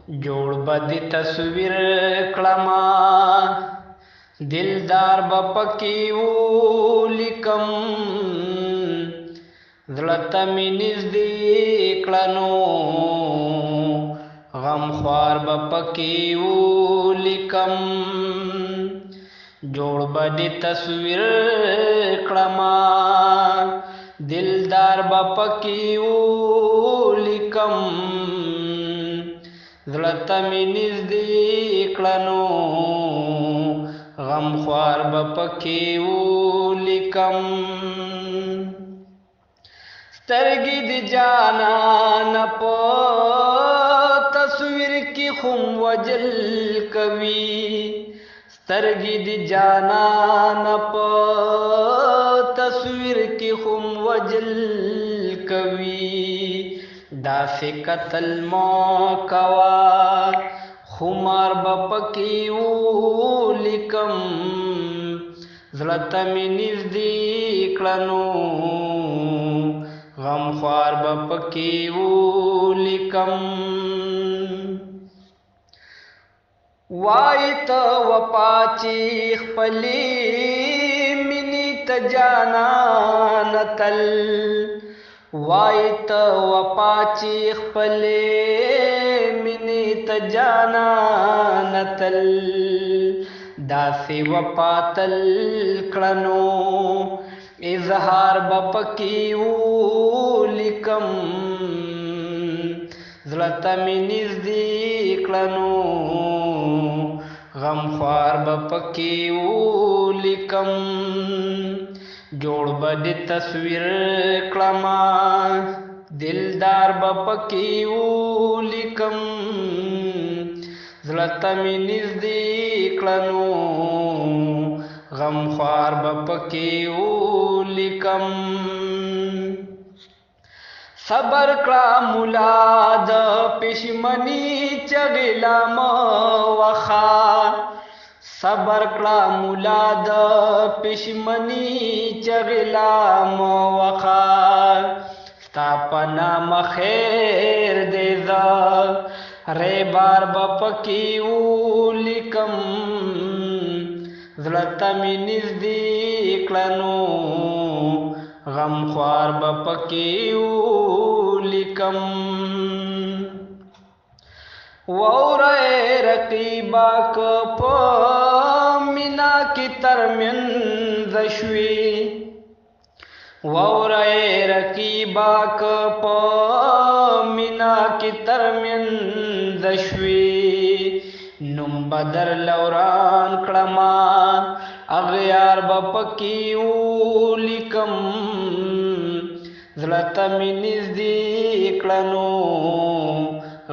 جوړ به د تصویر کړما دلدار به پکې ولیکم زړه ته مې نږدې کړنو غمخوار به پکې ولیکم جوړ به د تصویر کړما دلدار به پکې ولیکم زړه ته مې نږدې کړنو غمخوار به پکې ولیکم سترګې د جانان په تصویر کې خم وجل کوي سترګې د جانان په تصویر کې خم وجل کوي داسې قتل مو کوا خمار به پکې ولیکم زړه ته مې نږدې کړنو غمخوار به پکې ولیکم وای ته وفا چې خپلې مینې ته جانان تل وای ته وفا چې خپلې مینې ته جانان تل داسې وفا تل کړنو اظهار به پکې ولیکم زړه ته مې نږدې کړنو غمخوار به پکې ولیکم جوړ به د تصویر کړما دلدار به پکې ولیکم زړه ته مې نږدې کړنو غمخوار به پکې ولیکم صبر کړه مولا د پښمنۍ چغې لا مه وخا صبر کړه مولا د پښمنۍ چغې لا مه وخا ستا په نامه خیر دی زه ریبار به پکې ولیکم زړه ته مې نږدې کړنو غمخوار به پکې ولیکم واورئ رقیبا که په مینا کې ترمنځ شوې واورئ رقیبا که په مینا کې ترمنځ شوې نوم بدر لوران کړما اغیار به پکې ولیکم زړه ته مې نږدې کړنو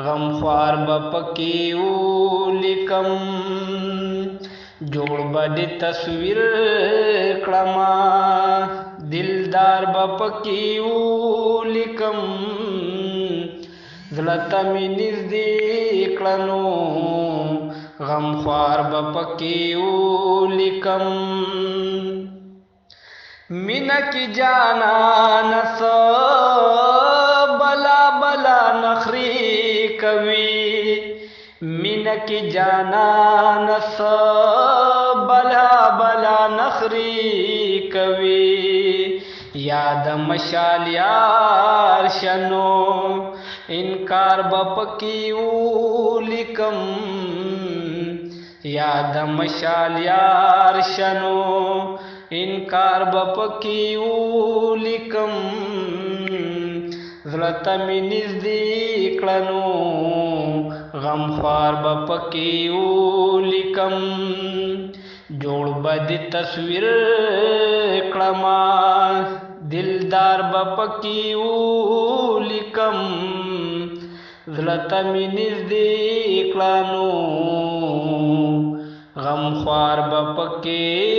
غمخوار به پکې ولیکم جوړ به د تصویر کړما دلدار به پکې ولیکم زړه ته مې نږدې کړنو غمخوار به پکې ولیکم مینه کې جانان څه بلا بلا نخرې کوي مینه کې جانان څه بلا بلا نخرې کوي یاد مشال یار شنو انکار به پکې ولیکم یاد مشال یار شنو انکار به پکې ولیکم زړه ته مې نږدې کړنو غمخوار به پکې ولیکم جوړ به د تصویر کړما دلدار به پکې ولیکم زړه ته مې نږدې کړنو غمخوار به پکې